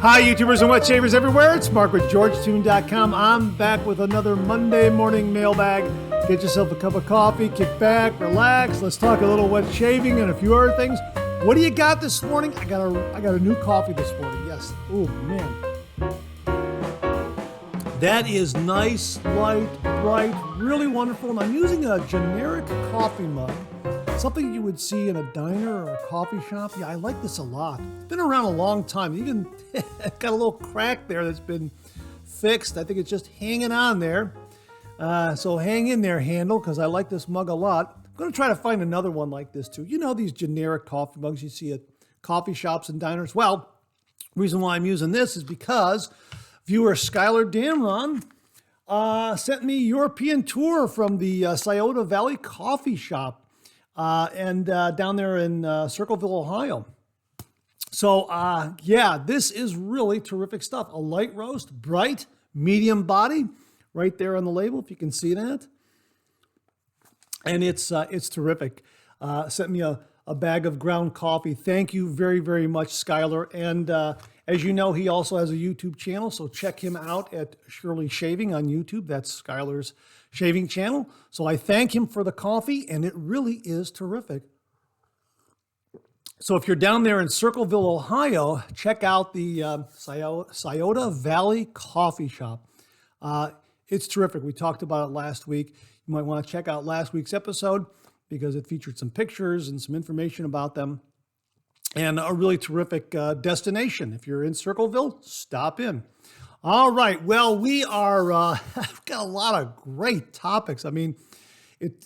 Hi, YouTubers and wet shavers everywhere. It's Mark with GeorgeTune.com. I'm back with another Monday morning mailbag. Get yourself a cup of coffee, kick back, relax. Let's talk a little wet shaving and a few other things. What do you got this morning? I got a new coffee this morning. Yes. Oh man, that is nice, light, bright, really wonderful. And I'm using a generic coffee mug. Something you would see in a diner or a coffee shop. Yeah, I like this a lot. It's been around a long time. Even got a little crack there that's been fixed. I think it's just hanging on there. So hang in there, handle, because I like this mug a lot. I'm going to try to find another one like this too. You know these generic coffee mugs you see at coffee shops and diners? Well, the reason why I'm using this is because viewer Skylar Damron sent me a European tour from the Scioto Valley Coffee Shop. And down there in Circleville, Ohio. So, yeah, this is really terrific stuff. A light roast, bright, medium body, right there on the label, if you can see that. And it's terrific. Sent me a bag of ground coffee. Thank you very, very much, Skylar. And as you know, he also has a YouTube channel, so check him out at Shirley Shaving on YouTube. That's Skylar's shaving channel. So I thank him for the coffee, and it really is terrific. So if you're down there in Circleville, Ohio, check out the Scioto Valley Coffee Shop. It's terrific. We talked about it last week. You might want to check out last week's episode because it featured some pictures and some information about them. And a really terrific destination. If you're in Circleville, stop in. All right. Well, we are, I've got a lot of great topics. I mean,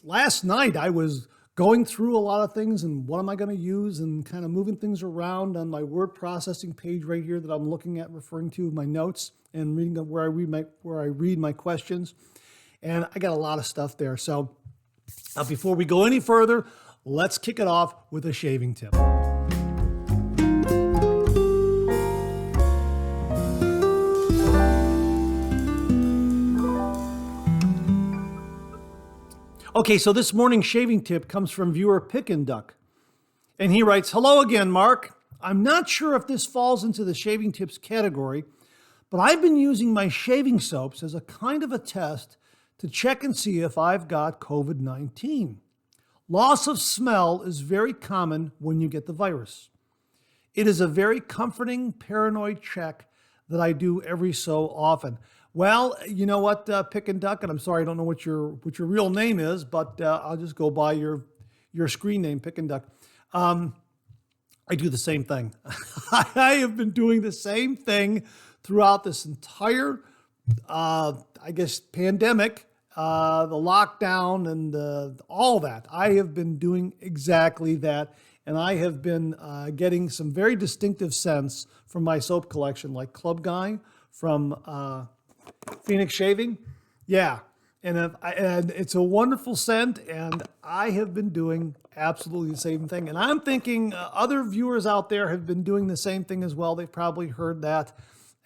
last night I was going through a lot of things and what am I going to use and kind of moving things around on my word processing page right here that I'm looking at, referring to my notes and reading where I read my questions. And I got a lot of stuff there. So before we go any further, let's kick it off with a shaving tip. Okay, so this morning's shaving tip comes from viewer Pick and Duck. And he writes, "Hello again, Mark. I'm not sure if this falls into the shaving tips category, but I've been using my shaving soaps as a kind of a test to check and see if I've got COVID-19. Loss of smell is very common when you get the virus. It is a very comforting, paranoid check that I do every so often." Well, you know what, Pick and Duck, and I'm sorry I don't know what your real name is, but I'll just go by your screen name, Pick and Duck. I do the same thing. I have been doing the same thing throughout this entire, I guess, pandemic, the lockdown, and all that. I have been doing exactly that, and I have been getting some very distinctive scents from my soap collection, like Club Guy from Phoenix Shaving. Yeah. And it's a wonderful scent, and I have been doing absolutely the same thing. And I'm thinking other viewers out there have been doing the same thing as well. They've probably heard that.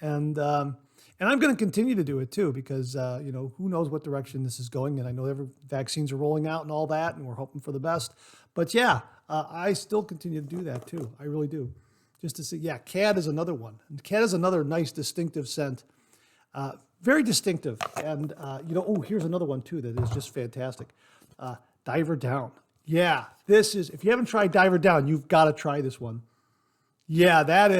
And I'm going to continue to do it too, because, who knows what direction this is going. And I know vaccines are rolling out and all that, and we're hoping for the best. But yeah, I still continue to do that too. I really do. Just to see, yeah, Cad is another one. And Cad is another nice distinctive scent. Very distinctive. And, here's another one too that is just fantastic. Diver Down. Yeah, if you haven't tried Diver Down, you've got to try this one. Yeah, that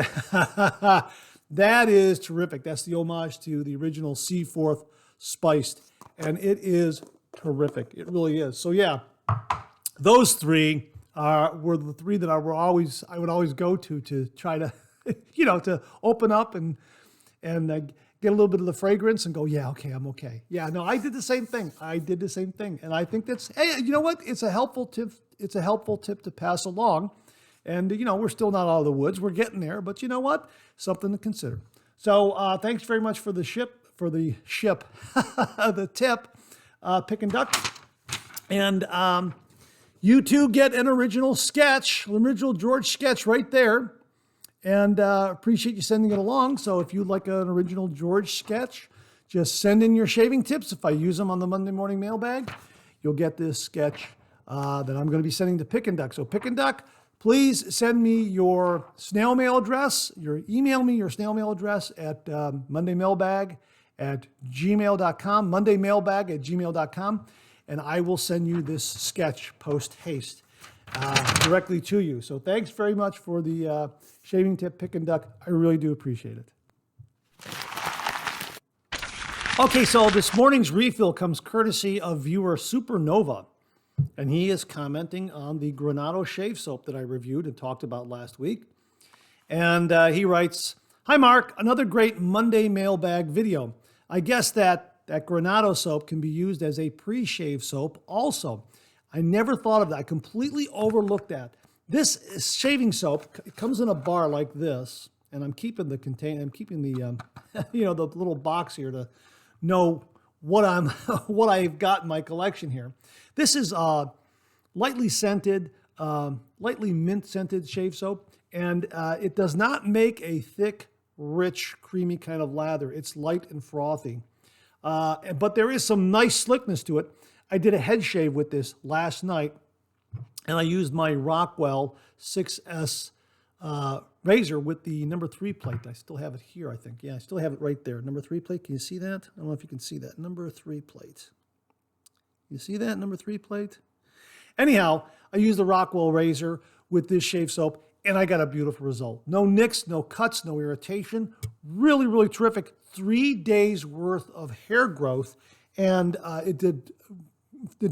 is terrific. That's the homage to the original Seaforth Spiced. And it is terrific. It really is. So yeah, those three were the three that I would always go to try to, to open up and get a little bit of the fragrance and go, yeah, okay, I'm okay. Yeah, no, I did the same thing. And I think that's, hey, you know what? It's a helpful tip. It's a helpful tip to pass along. And, we're still not out of the woods. We're getting there. But you know what? Something to consider. So thanks very much for the the tip, Pick and Duck. And you too get an original George sketch right there. And appreciate you sending it along. So if you'd like an original George sketch, just send in your shaving tips. If I use them on the Monday morning mailbag, you'll get this sketch that I'm going to be sending to Pick and Duck. So Pick and Duck, please send me your snail mail address, email me your snail mail address at mondaymailbag@gmail.com, mondaymailbag@gmail.com, and I will send you this sketch post haste directly to you. So thanks very much for the shaving tip pick and duck. I really do appreciate it. Okay, so this morning's refill comes courtesy of viewer Supernova, and he is commenting on the Granado shave soap that I reviewed and talked about last week. And he writes, "Hi Mark, another great Monday mailbag video. I guess that Granado soap can be used as a pre-shave soap also. I never thought of that. I completely overlooked that. This shaving soap, it comes in a bar like this, and I'm keeping the the little box here to know what I've got in my collection here. This is lightly scented, lightly mint scented shave soap, and it does not make a thick, rich, creamy kind of lather. It's light and frothy, but there is some nice slickness to it. I did a head shave with this last night, and I used my Rockwell 6S razor with the number 3 plate. I still have it here, I think. Yeah, I still have it right there. Number 3 plate. Can you see that? I don't know if you can see that. Number 3 plate. You see that number 3 plate? Anyhow, I used the Rockwell razor with this shave soap, and I got a beautiful result. No nicks, no cuts, no irritation. Really, really terrific. 3 days worth of hair growth, and it did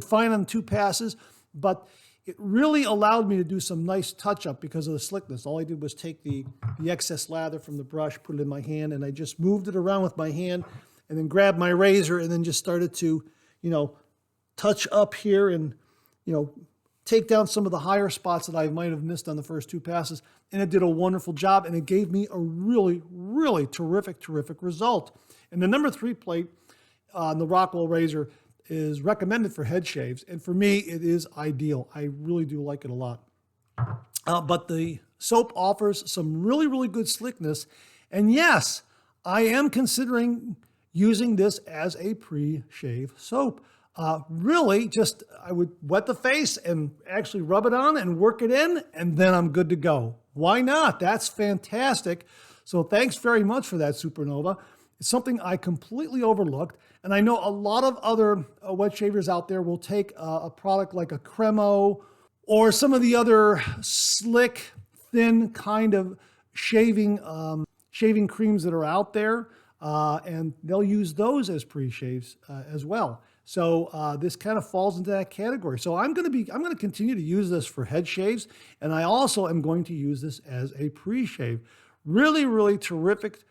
fine on 2 passes, but it really allowed me to do some nice touch-up because of the slickness. All I did was take the excess lather from the brush, put it in my hand, and I just moved it around with my hand and then grabbed my razor and then just started to, touch up here and, take down some of the higher spots that I might have missed on the first 2 passes. And it did a wonderful job, and it gave me a really, really terrific result. And the number 3 plate on the Rockwell razor is recommended for head shaves, and for me, it is ideal. I really do like it a lot. But the soap offers some really, really good slickness, and yes, I am considering using this as a pre-shave soap. Really, I would wet the face and actually rub it on and work it in, and then I'm good to go. Why not? That's fantastic. So thanks very much for that, Supernova. It's something I completely overlooked, and I know a lot of other wet shavers out there will take a product like a Cremo or some of the other slick, thin kind of shaving creams that are out there, and they'll use those as pre-shaves as well. So this kind of falls into that category. So I'm going to continue to use this for head shaves, and I also am going to use this as a pre-shave. Really, really terrific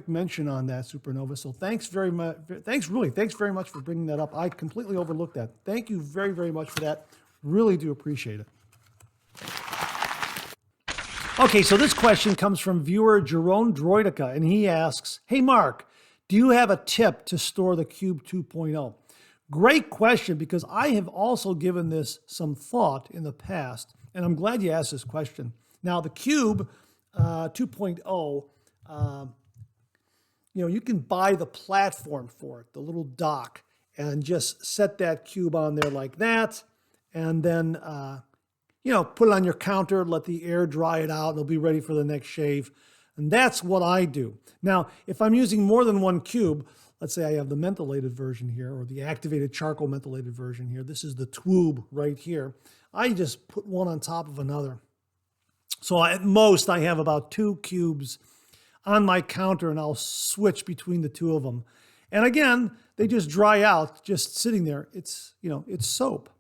mention on that, Supernova. So thanks very much. Thanks very much for bringing that up. I completely overlooked that. Thank you very, very much for that. Really do appreciate it. Okay, so this question comes from viewer Jerome Droidica, and he asks, "Hey Mark, do you have a tip to store the Cube 2.0? Great question, because I have also given this some thought in the past, and I'm glad you asked this question. Now, the Cube 2.0, you can buy the platform for it, the little dock, and just set that cube on there like that, and then, put it on your counter, let the air dry it out, and it'll be ready for the next shave. And that's what I do. Now, if I'm using more than one cube, let's say I have the mentholated version here, or the activated charcoal mentholated version here. This is the twoob right here. I just put one on top of another. So at most, I have about 2 cubes on my counter, and I'll switch between the 2 of them. And again, they just dry out, just sitting there. It's soap.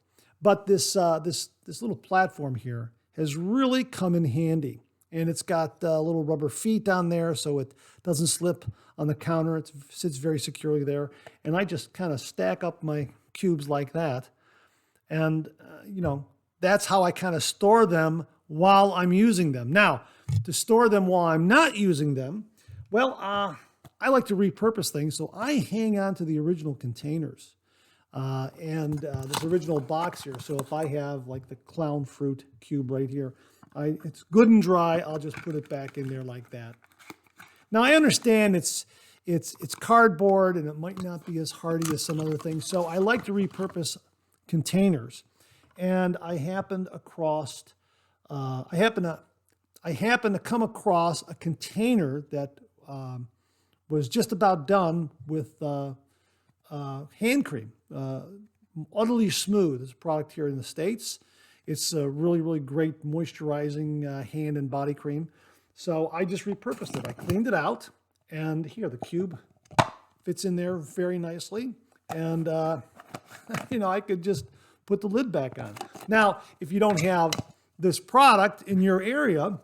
But this little platform here has really come in handy. And it's got little rubber feet on there so it doesn't slip on the counter. It sits very securely there. And I just kind of stack up my cubes like that. And, that's how I kind of store them while I'm using them. Now, to store them while I'm not using them, well, I like to repurpose things. So I hang on to the original containers and this original box here. So if I have like the clown fruit cube right here, it's good and dry. I'll just put it back in there like that. Now I understand it's cardboard and it might not be as hardy as some other things. So I like to repurpose containers. And I happened across I happen to come across a container that was just about done with hand cream. Utterly Smooth is a product here in the States. It's a really, really great moisturizing hand and body cream. So I just repurposed it. I cleaned it out, and here the cube fits in there very nicely. And, I could just put the lid back on. Now, if you don't have this product in your area,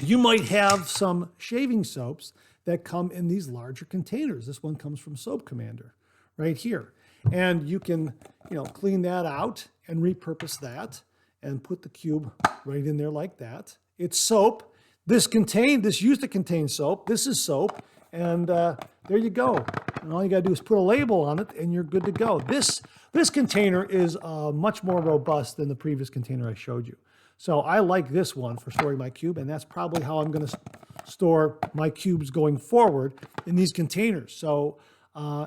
you might have some shaving soaps that come in these larger containers. This one comes from Soap Commander right here. And you can, clean that out and repurpose that and put the cube right in there like that. It's soap. This used to contain soap. This is soap. And there you go. And all you got to do is put a label on it and you're good to go. This container is much more robust than the previous container I showed you. So I like this one for storing my cube, and that's probably how I'm going to store my cubes going forward in these containers. So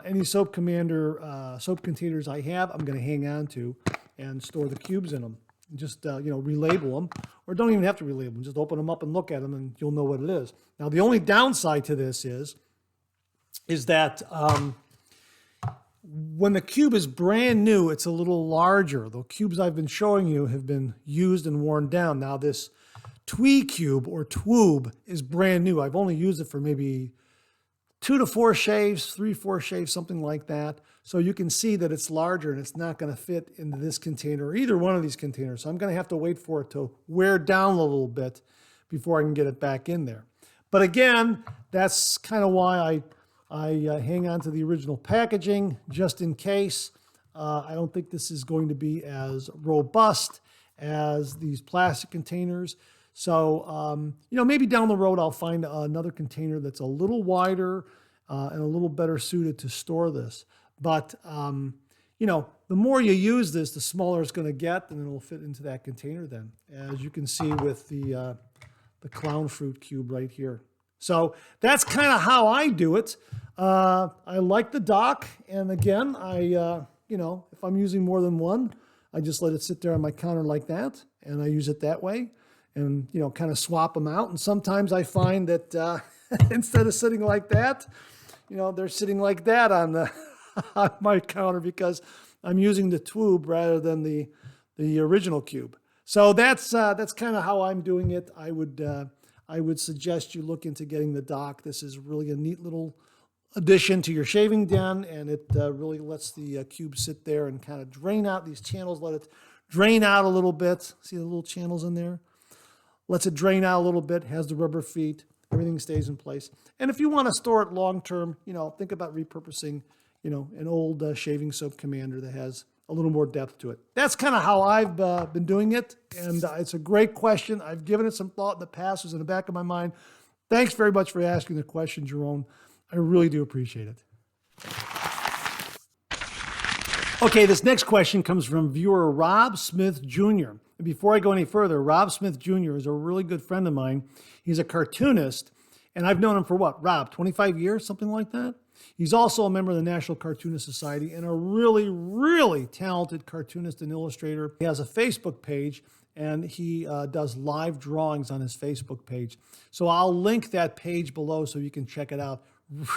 any Soap Commander soap containers I have, I'm going to hang on to and store the cubes in them. Just, relabel them, or don't even have to relabel them. Just open them up and look at them, and you'll know what it is. Now, the only downside to this is that when the cube is brand new, it's a little larger. The cubes I've been showing you have been used and worn down. Now, this Twee cube or Twoob is brand new. I've only used it for maybe 2 to 4 shaves, 3, 4 shaves, something like that. So you can see that it's larger and it's not going to fit into this container or either one of these containers. So I'm going to have to wait for it to wear down a little bit before I can get it back in there. But again, that's kind of why I hang on to the original packaging just in case. I don't think this is going to be as robust as these plastic containers. So, maybe down the road I'll find another container that's a little wider and a little better suited to store this. But, the more you use this, the smaller it's going to get, and it'll fit into that container then, as you can see with the clown fruit cube right here. So that's kind of how I do it. I like the dock, and again, if I'm using more than one, I just let it sit there on my counter like that, and I use it that way. And, kind of swap them out. And sometimes I find that instead of sitting like that, they're sitting like that on on my counter because I'm using the Twoob rather than the original cube. So that's kind of how I'm doing it. I would suggest you look into getting the dock. This is really a neat little addition to your shaving den, and it really lets the cube sit there and kind of drain out these channels. Let it drain out a little bit. See the little channels in there? Lets it drain out a little bit, has the rubber feet, everything stays in place. And if you want to store it long term, think about repurposing, an old shaving soap Commander that has a little more depth to it. That's kind of how I've been doing it, and it's a great question. I've given it some thought in the past. It was in the back of my mind. Thanks very much for asking the question, Jerome. I really do appreciate it. Okay, this next question comes from viewer Rob Smith Jr. And before I go any further, Rob Smith Jr. is a really good friend of mine. He's a cartoonist, and I've known him for what, Rob, 25 years, something like that? He's also a member of the National Cartoonist Society and a really, really talented cartoonist and illustrator. He has a Facebook page, and he does live drawings on his Facebook page. So I'll link that page below so you can check it out.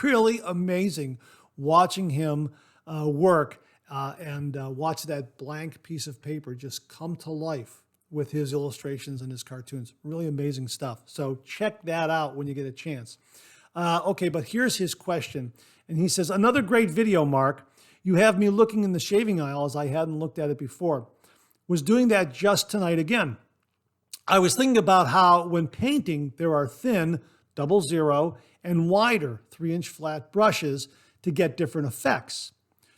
Really amazing watching him work. And watch that blank piece of paper just come to life with his illustrations and his cartoons. Really amazing stuff. So check that out when you get a chance. Okay, but here's his question. And he says, another great video, Mark. You have me looking in the shaving aisle as I hadn't looked at it before. Was doing that just tonight again. I was thinking about how when painting, there are thin, 00, and wider 3-inch flat brushes to get different effects.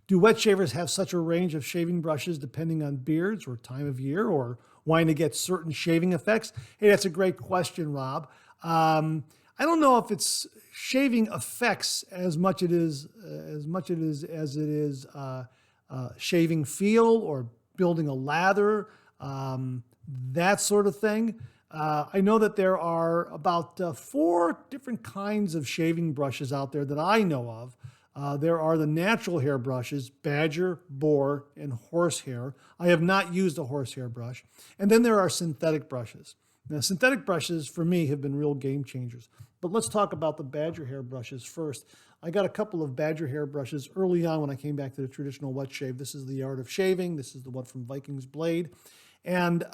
Do wet shavers have such a range of shaving brushes depending on beards or time of year or wanting to get certain shaving effects? Hey, that's a great question, Rob. I don't know if it's shaving effects as much as it is shaving feel or building a lather, that sort of thing. I know that there are about 4 different kinds of shaving brushes out there that I know of. There are the natural hair brushes, badger, boar, and horsehair. I have not used a horsehair brush. And then there are synthetic brushes. Now, synthetic brushes, for me, have been real game changers. But let's talk about the badger hair brushes first. I got a couple of badger hair brushes early on when I came back to the traditional wet shave. This is the Art of Shaving. This is the one from Vikings Blade. And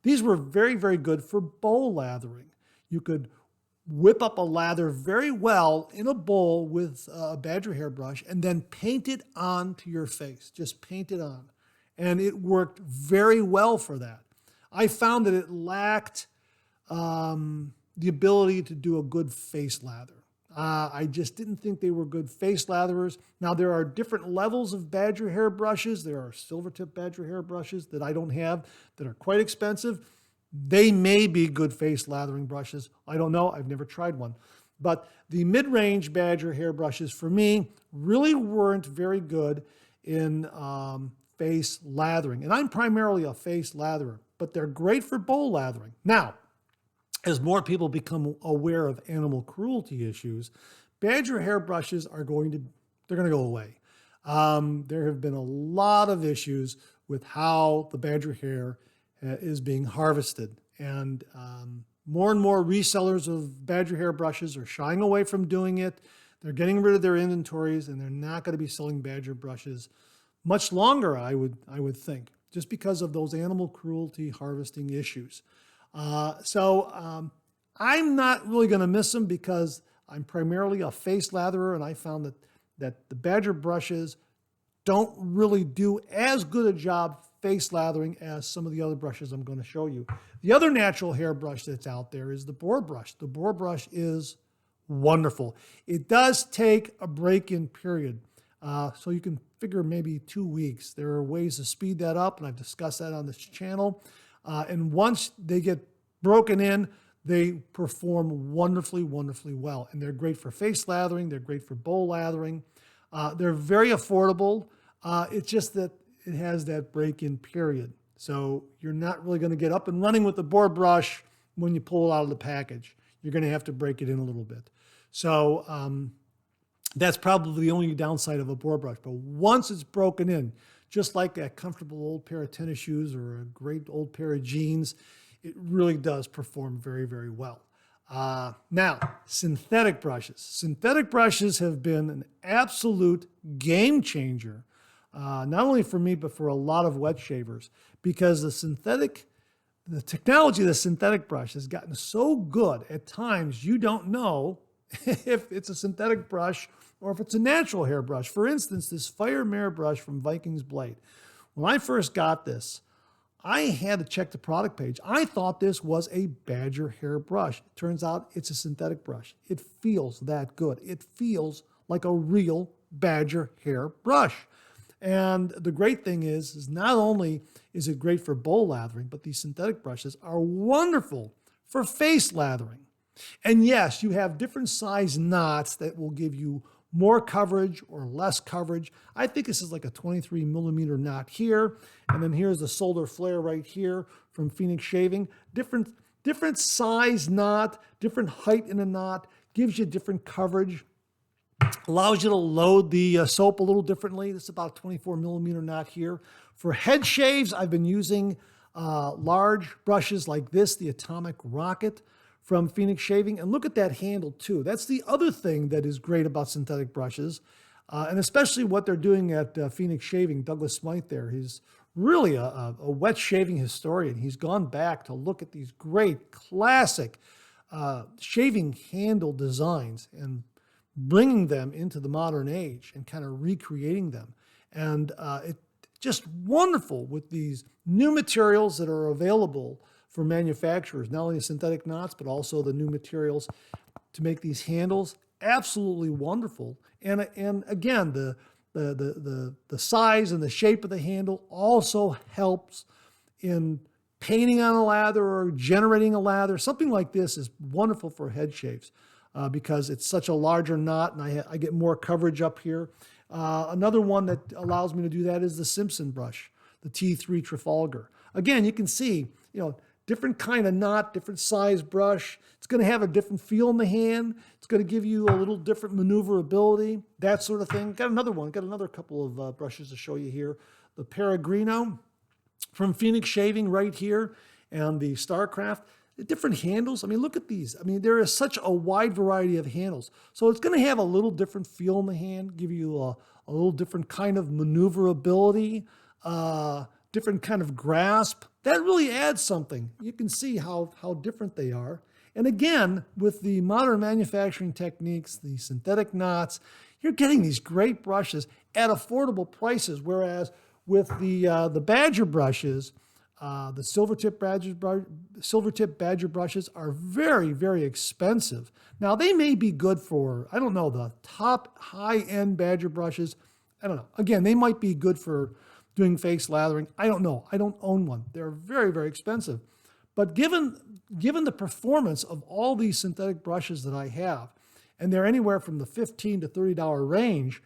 these were very, very good for bowl lathering. You could whip up a lather very well in a bowl with a badger hair brush and then paint it onto your face. Just paint it on. And it worked very well for that. I found that it lacked the ability to do a good face lather. I just didn't think they were good face latherers. Now, there are different levels of badger hair brushes. There are silver tip badger hair brushes that I don't have that are quite expensive. They may be good face lathering brushes. I don't know. I've never tried one. But the mid-range badger hair brushes, for me, really weren't very good in face lathering. And I'm primarily a face latherer, but they're great for bowl lathering. Now, as more people become aware of animal cruelty issues, badger hair brushes are going to go away. There have been a lot of issues with how the badger hair is being harvested. And more resellers of badger hair brushes are shying away from doing it. They're getting rid of their inventories, and they're not going to be selling badger brushes much longer, I would think, just because of those animal cruelty harvesting issues. So I'm not really going to miss them because I'm primarily a face latherer, and I found that the badger brushes don't really do as good a job face lathering as some of the other brushes I'm going to show you. The other natural hair brush that's out there is the boar brush. The boar brush is wonderful. It does take a break-in period, so you can figure maybe 2 weeks. There are ways to speed that up, and I've discussed that on this channel. And once they get broken in, they perform wonderfully, wonderfully well. And they're great for face lathering. They're great for bowl lathering. They're very affordable. It's just that it has that break-in period. So you're not really going to get up and running with the boar brush when you pull it out of the package. You're going to have to break it in a little bit. So that's probably the only downside of a boar brush. But once it's broken in, just like a comfortable old pair of tennis shoes or a great old pair of jeans, it really does perform very, very well. Now, synthetic brushes. Synthetic brushes have been an absolute game changer, not only for me, but for a lot of wet shavers, because the technology of the synthetic brush has gotten so good at times you don't know if it's a synthetic brush or if it's a natural hair brush. For instance, this Fire Mare brush from Vikings Blade. When I first got this, I had to check the product page. I thought this was a badger hair brush. It turns out it's a synthetic brush. It feels that good. It feels like a real badger hair brush. And the great thing is not only is it great for bowl lathering, but these synthetic brushes are wonderful for face lathering. And yes, you have different size knots that will give you more coverage or less coverage. I think this is like a 23 millimeter knot here. And then here's the solar flare right here from Phoenix Shaving. Different size knot, different height in a knot, gives you different coverage. Allows you to load the soap a little differently. This is about a 24 millimeter knot here. For head shaves, I've been using large brushes like this, the Atomic Rocket from Phoenix Shaving. And look at that handle too. That's the other thing that is great about synthetic brushes, and especially what they're doing at Phoenix Shaving. Douglas Smythe there, he's really a wet shaving historian. He's gone back to look at these great classic shaving handle designs and bringing them into the modern age and kind of recreating them. And it's just wonderful with these new materials that are available for manufacturers, not only synthetic knots, but also the new materials to make these handles. Absolutely wonderful. And again, the size and the shape of the handle also helps in painting on a lather or generating a lather. Something like this is wonderful for head shaves because it's such a larger knot and I get more coverage up here. Another one that allows me to do that is the Simpson brush, the T3 Trafalgar. Again, you can see, different kind of knot, different size brush. It's going to have a different feel in the hand. It's going to give you a little different maneuverability, that sort of thing. Got another one, got another couple of brushes to show you here. The Peregrino from Phoenix Shaving right here, and the StarCraft. The different handles. I mean, look at these. I mean, there is such a wide variety of handles. So it's going to have a little different feel in the hand, give you a little different kind of maneuverability, different kind of grasp. That really adds something. You can see how different they are. And again, with the modern manufacturing techniques, the synthetic knots, you're getting these great brushes at affordable prices, whereas with the Badger brushes, the Silvertip Badger brushes are very, very expensive. Now, they may be good for, I don't know, the top high-end Badger brushes. I don't know. Again, they might be good for doing face lathering. I don't know. I don't own one. They're very, very expensive. But given the performance of all these synthetic brushes that I have, and they're anywhere from the $15 to $30 range,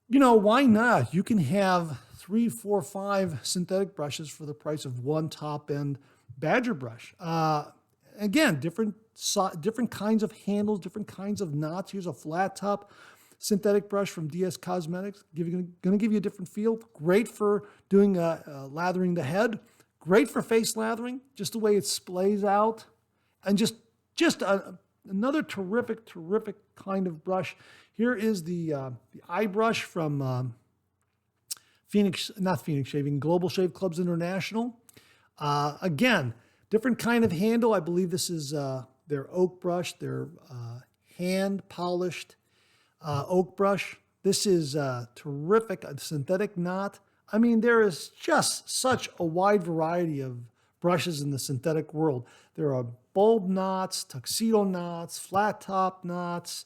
you know, why not? You can have 3, 4, 5 synthetic brushes for the price of one top-end Badger brush. Again, different kinds of handles, different kinds of knots. Here's a flat top synthetic brush from DS Cosmetics. Going to give you a different feel. Great for doing lathering the head. Great for face lathering, just the way it splays out. And just another terrific kind of brush. Here is the eye brush from Global Shave Clubs International. Again, different kind of handle. I believe this is their oak brush, their hand-polished oak brush. This is terrific, a synthetic knot. I mean, there is just such a wide variety of brushes in the synthetic world. There are bulb knots, tuxedo knots, flat top knots,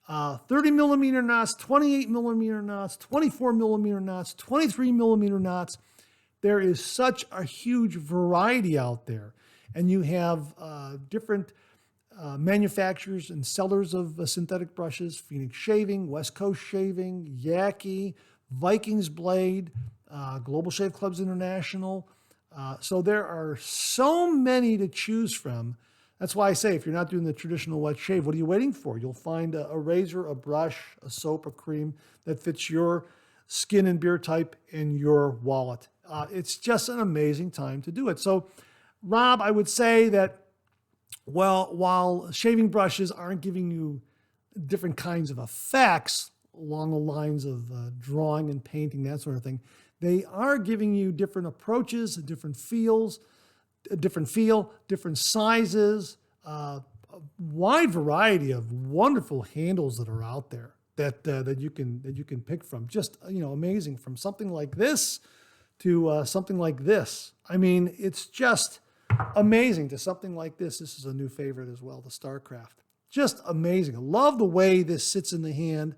30 millimeter knots, 28 millimeter knots, 24 millimeter knots, 23 millimeter knots. There is such a huge variety out there. And you have different manufacturers and sellers of synthetic brushes: Phoenix Shaving, West Coast Shaving, Yaki, Vikings Blade, Global Shave Clubs International. So there are so many to choose from. That's why I say, if you're not doing the traditional wet shave, what are you waiting for? You'll find a razor, a brush, a soap, a cream that fits your skin and beard type and your wallet. It's just an amazing time to do it. So, Rob, I would say that, well, while shaving brushes aren't giving you different kinds of effects along the lines of drawing and painting, that sort of thing, they are giving you different approaches, different feels, different sizes, a wide variety of wonderful handles that are out there that you can pick from. Just, you know, amazing, from something like this to something like this. I mean, it's just amazing to something like this. This is a new favorite as well, the StarCraft. Just amazing. I love the way this sits in the hand,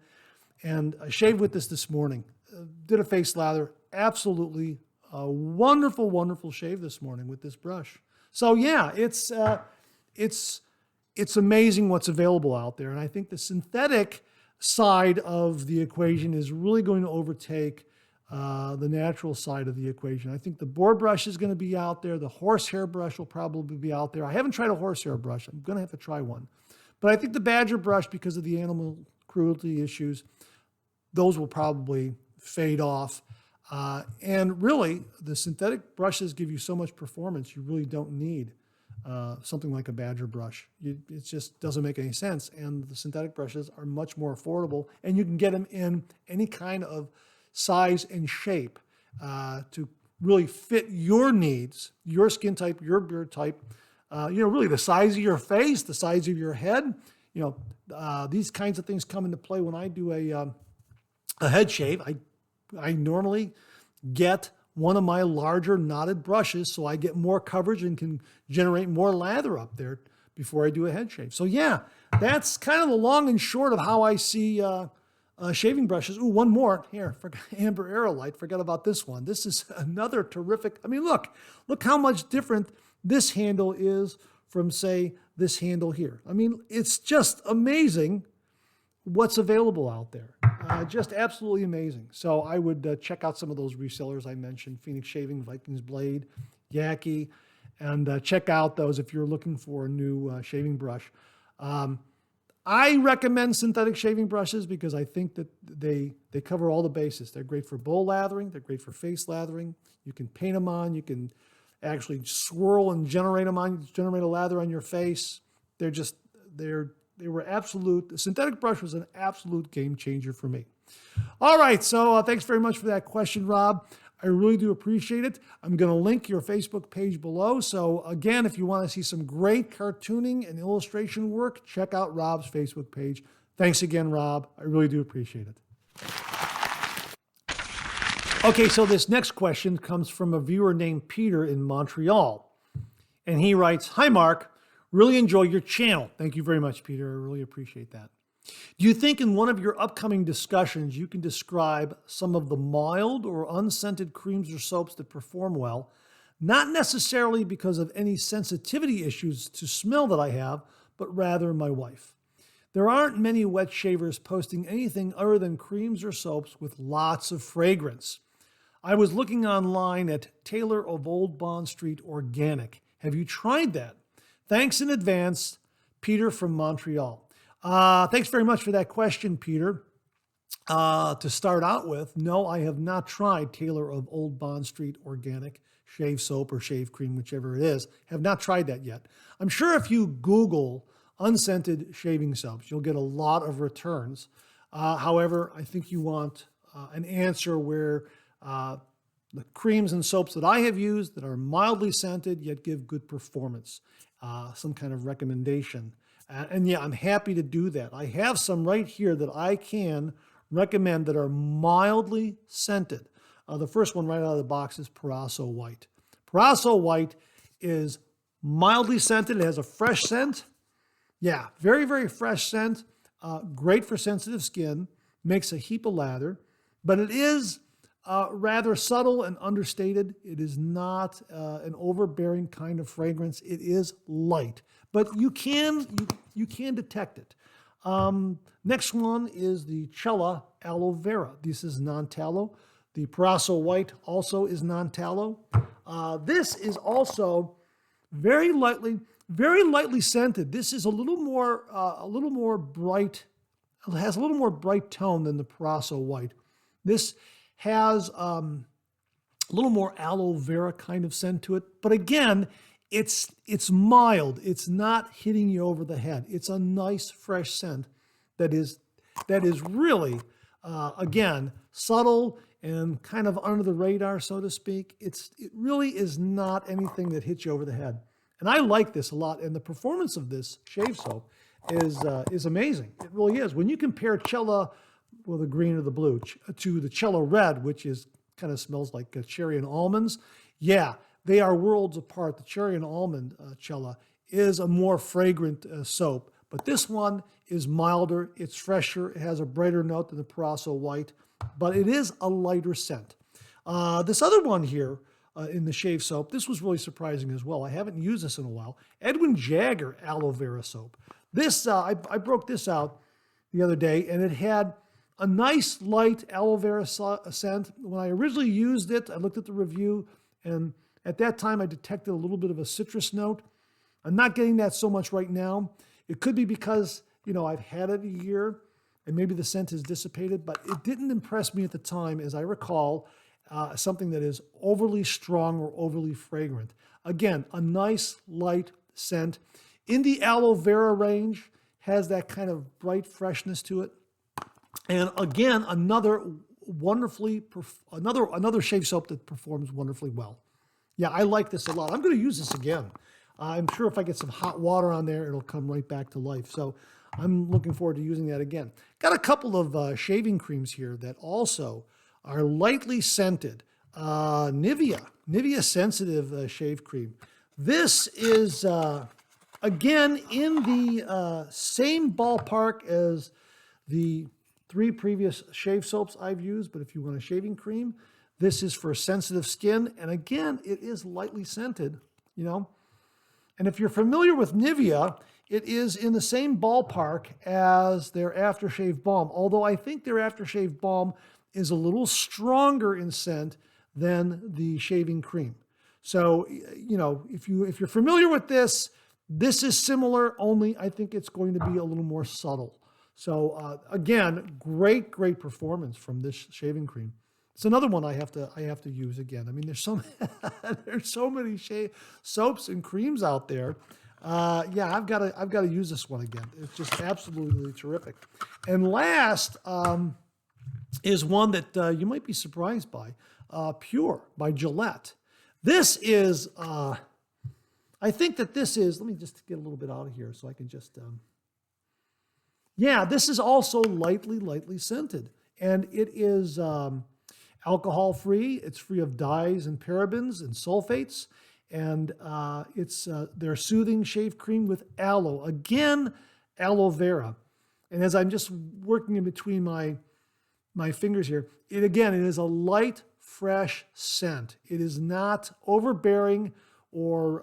and I shaved with this morning. Did a face lather. Absolutely a wonderful, wonderful shave this morning with this brush. So yeah, it's amazing what's available out there. And I think the synthetic side of the equation is really going to overtake the natural side of the equation. I think the board brush is going to be out there. The horsehair brush will probably be out there. I haven't tried a horsehair brush. I'm going to have to try one. But I think the Badger brush, because of the animal cruelty issues, those will probably fade off. And really, the synthetic brushes give you so much performance, you really don't need something like a Badger brush. It just doesn't make any sense. And the synthetic brushes are much more affordable, and you can get them in any kind of size and shape to really fit your needs, your skin type, your beard type, really the size of your face, the size of your head. These kinds of things come into play when I do a head shave. I normally get one of my larger knotted brushes so I get more coverage and can generate more lather up there before I do a head shave. So yeah, that's kind of the long and short of how I see shaving brushes. Ooh, one more here. Amber Aerolite. Forgot about this one. This is another terrific. I mean, look how much different this handle is from, say, this handle here. I mean, it's just amazing what's available out there. Just absolutely amazing. So I would check out some of those resellers I mentioned: Phoenix Shaving, Vikings Blade, Yaki. And check out those if you're looking for a new shaving brush. I recommend synthetic shaving brushes because I think that they cover all the bases. They're great for bowl lathering. They're great for face lathering. You can paint them on. You can actually swirl and generate a lather on your face. The synthetic brush was an absolute game changer for me. All right, so thanks very much for that question, Rob. I really do appreciate it. I'm going to link your Facebook page below. So again, if you want to see some great cartooning and illustration work, check out Rob's Facebook page. Thanks again, Rob. I really do appreciate it. Okay, so this next question comes from a viewer named Peter in Montreal. And he writes, "Hi, Mark. Really enjoy your channel." Thank you very much, Peter. I really appreciate that. "Do you think in one of your upcoming discussions you can describe some of the mild or unscented creams or soaps that perform well, not necessarily because of any sensitivity issues to smell that I have, but rather my wife? There aren't many wet shavers posting anything other than creams or soaps with lots of fragrance. I was looking online at Taylor of Old Bond Street Organic. Have you tried that? Thanks in advance, Peter from Montreal." Thanks very much for that question, Peter. To start out with, no, I have not tried Taylor of Old Bond Street Organic shave soap or shave cream, whichever it is. Have not tried that yet. I'm sure if you Google unscented shaving soaps, you'll get a lot of returns. However, I think you want an answer where the creams and soaps that I have used that are mildly scented yet give good performance, some kind of recommendation. And yeah, I'm happy to do that. I have some right here that I can recommend that are mildly scented. The first one right out of the box is Paraso White. Paraso White is mildly scented. It has a fresh scent. Yeah, very, very fresh scent. Great for sensitive skin. Makes a heap of lather. But it is rather subtle and understated. It is not an overbearing kind of fragrance. It is light. But you can detect it. Next one is the Cella Aloe Vera. This is non-tallow. The Paraso White also is non-tallow. This is also very lightly scented. This is a little more bright. It has a little more bright tone than the Paraso White. This has a little more aloe vera kind of scent to it. But again, it's mild. It's not hitting you over the head. It's a nice fresh scent that is really again subtle and kind of under the radar, so to speak. It really is not anything that hits you over the head. And I like this a lot. And the performance of this shave soap is amazing. It really is. When you compare Cella, well, the green or the blue, to the Cella Red, which is kind of smells like cherry and almonds, yeah, they are worlds apart. The cherry and almond Cella is a more fragrant soap, but this one is milder, it's fresher, it has a brighter note than the Paraso White, but it is a lighter scent. This other one here in the shave soap, this was really surprising as well. I haven't used this in a while. Edwin Jagger Aloe Vera Soap. This, I broke this out the other day, and it had a nice light aloe vera scent. When I originally used it, I looked at the review, and at that time I detected a little bit of a citrus note. I'm not getting that so much right now. It could be because, I've had it a year, and maybe the scent has dissipated, but it didn't impress me at the time, as I recall, something that is overly strong or overly fragrant. Again, a nice light scent. In the aloe vera range, has that kind of bright freshness to it. And again, another shave soap that performs wonderfully well. Yeah, I like this a lot. I'm going to use this again. I'm sure if I get some hot water on there, it'll come right back to life. So I'm looking forward to using that again. Got a couple of shaving creams here that also are lightly scented. Nivea Sensitive Shave Cream. This is, again, in the same ballpark as the 3 previous shave soaps I've used, but if you want a shaving cream, this is for sensitive skin. And again, it is lightly scented, And if you're familiar with Nivea, it is in the same ballpark as their aftershave balm, although I think their aftershave balm is a little stronger in scent than the shaving cream. So, you know, if you're familiar with this, this is similar, only I think it's going to be a little more subtle. So again, great performance from this shaving cream. It's another one I have to use again. I mean, there's so many soaps and creams out there. Yeah, I've got to use this one again. It's just absolutely terrific. And last is one that you might be surprised by, Pure by Gillette. This is, I think that this is, let me just get a little bit out of here so I can just, yeah, this is also lightly scented. And it is alcohol-free. It's free of dyes and parabens and sulfates. And it's their soothing shave cream with aloe. Again, aloe vera. And as I'm just working in between my fingers here, it is a light, fresh scent. It is not overbearing or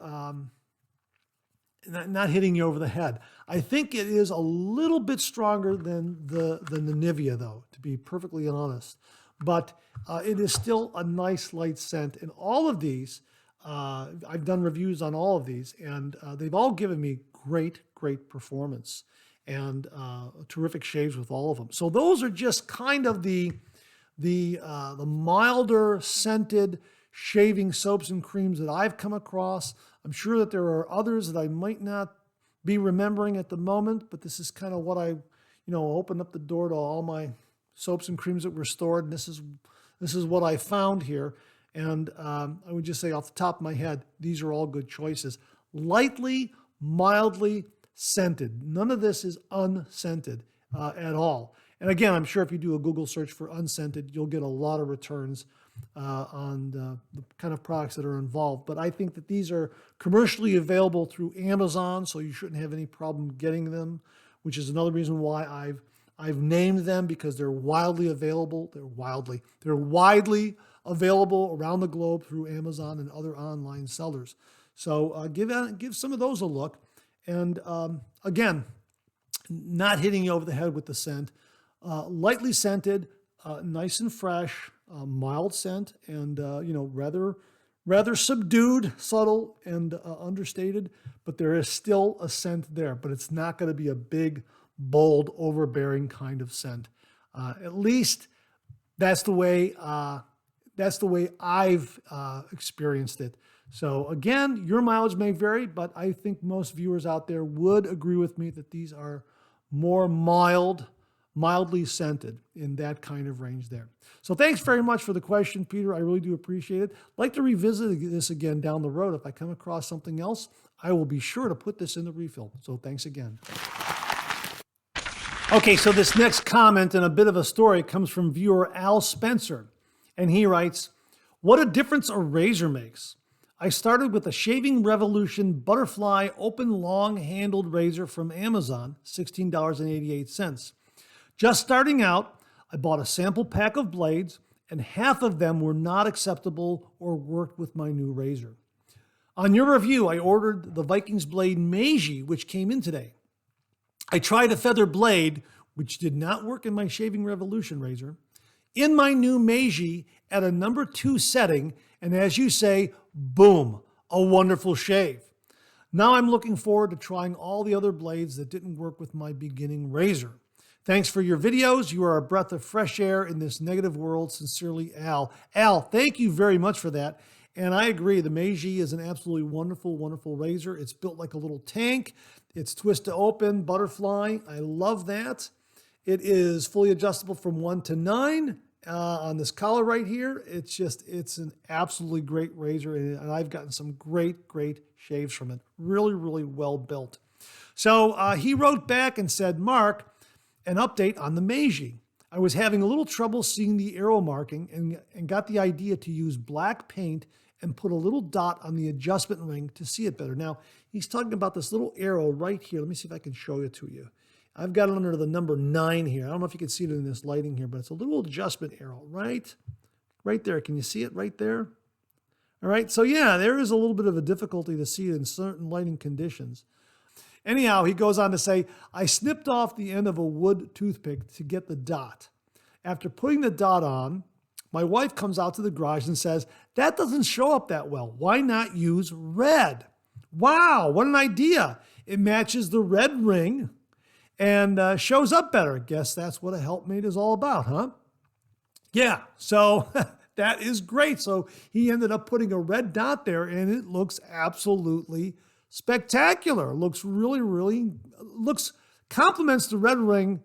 not hitting you over the head. I think it is a little bit stronger than the Nivea, though, to be perfectly honest. But it is still a nice light scent. And all of these, I've done reviews on all of these, and they've all given me great performance and terrific shaves with all of them. So those are just kind of the milder scented shaving soaps and creams that I've come across. I'm sure that there are others that I might not be remembering at the moment, but this is kind of what I, opened up the door to all my soaps and creams that were stored, and this is what I found here. And I would just say off the top of my head, these are all good choices. Lightly, mildly scented. None of this is unscented at all. And again, I'm sure if you do a Google search for unscented, you'll get a lot of returns on the kind of products that are involved. But I think that these are commercially available through Amazon, so you shouldn't have any problem getting them, which is another reason why I've named them, because they're widely available. They're widely available around the globe through Amazon and other online sellers. So give some of those a look. And again, not hitting you over the head with the scent. Lightly scented, nice and fresh, mild scent, and rather subdued, subtle, and understated. But there is still a scent there. But it's not going to be a big, bold, overbearing kind of scent. At least that's the way I've experienced it. So again, your mileage may vary, but I think most viewers out there would agree with me that these are more mildly scented in that kind of range there. So thanks very much for the question, Peter. I really do appreciate it. I'd like to revisit this again down the road. If I come across something else, I will be sure to put this in the refill. So thanks again. Okay, so this next comment and a bit of a story comes from viewer Al Spencer. And he writes, "What a difference a razor makes. I started with a Shaving Revolution Butterfly Open Long-Handled Razor from Amazon, $16.88. Just starting out, I bought a sample pack of blades, and half of them were not acceptable or worked with my new razor. On your review, I ordered the Vikings blade Meiji, which came in today. I tried a feather blade, which did not work in my Shaving Revolution razor, in my new Meiji at a number 2 setting, and as you say, boom, a wonderful shave. Now I'm looking forward to trying all the other blades that didn't work with my beginning razor. Thanks for your videos. You are a breath of fresh air in this negative world. Sincerely, Al." Al, thank you very much for that. And I agree, the Meiji is an absolutely wonderful razor. It's built like a little tank. It's twist to open, butterfly. I love that. It is fully adjustable from 1 to 9 on this collar right here. It's an absolutely great razor, and I've gotten some great shaves from it. Really well built. So he wrote back and said, "Mark, an update on the Meiji. I was having a little trouble seeing the arrow marking and got the idea to use black paint and put a little dot on the adjustment ring to see it better." Now, he's talking about this little arrow right here. Let me see if I can show it to you. I've got it under the number 9 here. I don't know if you can see it in this lighting here, but it's a little adjustment arrow right there. Can you see it right there? All right, so yeah, there is a little bit of a difficulty to see it in certain lighting conditions. Anyhow, he goes on to say, "I snipped off the end of a wood toothpick to get the dot. After putting the dot on, my wife comes out to the garage and says, that doesn't show up that well. Why not use red? Wow, what an idea. It matches the red ring and shows up better. Guess that's what a helpmate is all about, huh? Yeah, so that is great. So he ended up putting a red dot there, and it looks absolutely spectacular. It looks complements the red ring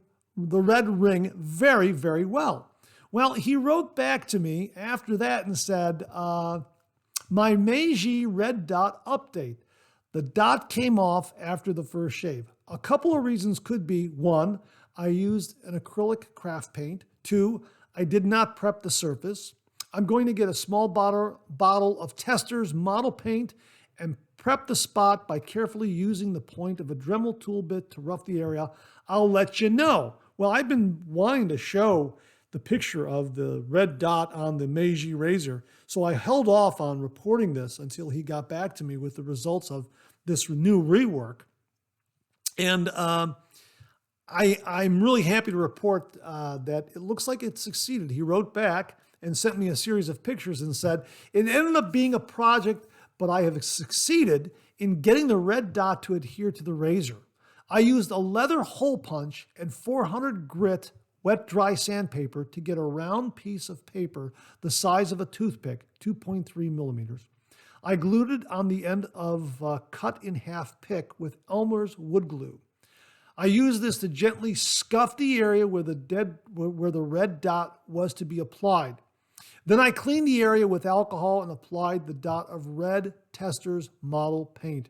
very, very well. Well, he wrote back to me after that and said, my Meiji red dot update. The dot came off after the first shave. A couple of reasons could be: one, I used an acrylic craft paint. Two, I did not prep the surface. I'm going to get a small bottle of Tester's model paint and prep the spot by carefully using the point of a Dremel tool bit to rough the area. I'll let you know. Well, I've been wanting to show the picture of the red dot on the Meiji razor, so I held off on reporting this until he got back to me with the results of this new rework. And I'm really happy to report that it looks like it succeeded. He wrote back and sent me a series of pictures and said, it ended up being a project, but I have succeeded in getting the red dot to adhere to the razor. I used a leather hole punch and 400 grit wet dry sandpaper to get a round piece of paper the size of a toothpick, 2.3 millimeters. I glued it on the end of a cut in half pick with Elmer's wood glue. I used this to gently scuff the area where the red dot was to be applied. Then I cleaned the area with alcohol and applied the dot of red Tester's model paint.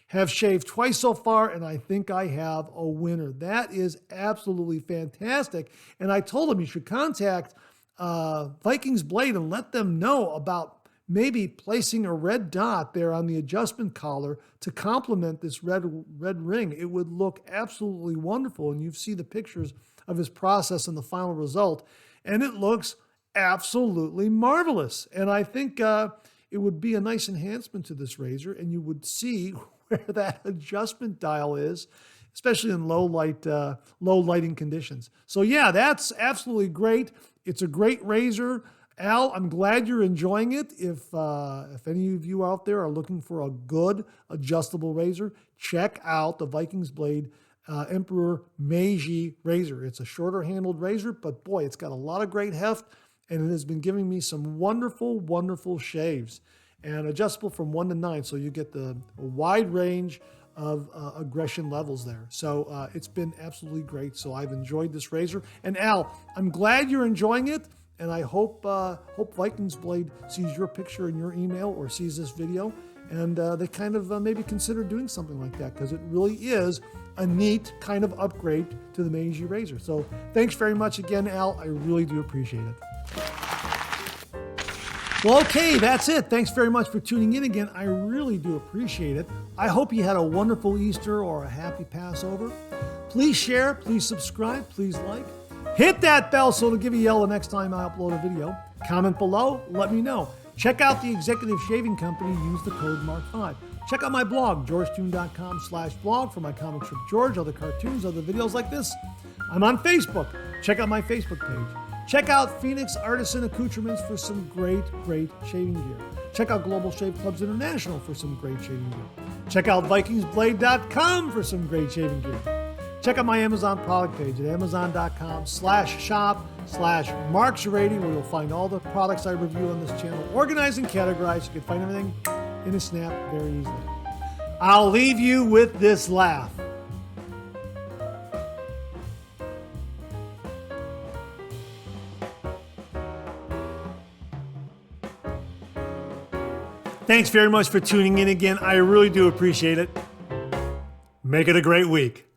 Have shaved twice so far, and I think I have a winner. That is absolutely fantastic. And I told him you should contact Vikings Blade and let them know about maybe placing a red dot there on the adjustment collar to complement this red ring. It would look absolutely wonderful. And you see the pictures of his process and the final result, and it looks absolutely marvelous. And I think it would be a nice enhancement to this razor, and you would see where that adjustment dial is, especially in low lighting conditions. So yeah, that's absolutely great. It's a great razor. Al, I'm glad you're enjoying it. If any of you out there are looking for a good adjustable razor, check out the Vikings Blade Emperor Meiji razor. It's a shorter handled razor, but boy, it's got a lot of great heft, and it has been giving me some wonderful, wonderful shaves. And adjustable from 1 to 9, so you get a wide range of aggression levels there. So it's been absolutely great. So I've enjoyed this razor. And Al, I'm glad you're enjoying it, and I hope Vikings Blade sees your picture in your email or sees this video, and they kind of maybe consider doing something like that, because it really is a neat kind of upgrade to the Meiji razor. So thanks very much again, Al. I really do appreciate it. Well, okay, that's it. Thanks very much for tuning in again. I really do appreciate it. I hope you had a wonderful Easter or a happy Passover. Please share, please subscribe, please like. Hit that bell so it'll give you a yell the next time I upload a video. Comment below, let me know. Check out the Executive Shaving Company. Use the code MARK5. Check out my blog, georgetoon.com/blog for my comic strip George, other cartoons, other videos like this. I'm on Facebook. Check out my Facebook page. Check out Phoenix Artisan Accoutrements for some great shaving gear. Check out Global Shave Clubs International for some great shaving gear. Check out VikingsBlade.com for some great shaving gear. Check out my Amazon product page at amazon.com/shop/marks80, where you'll find all the products I review on this channel, organized and categorized. You can find everything in a snap very easily. I'll leave you with this laugh. Thanks very much for tuning in again. I really do appreciate it. Make it a great week.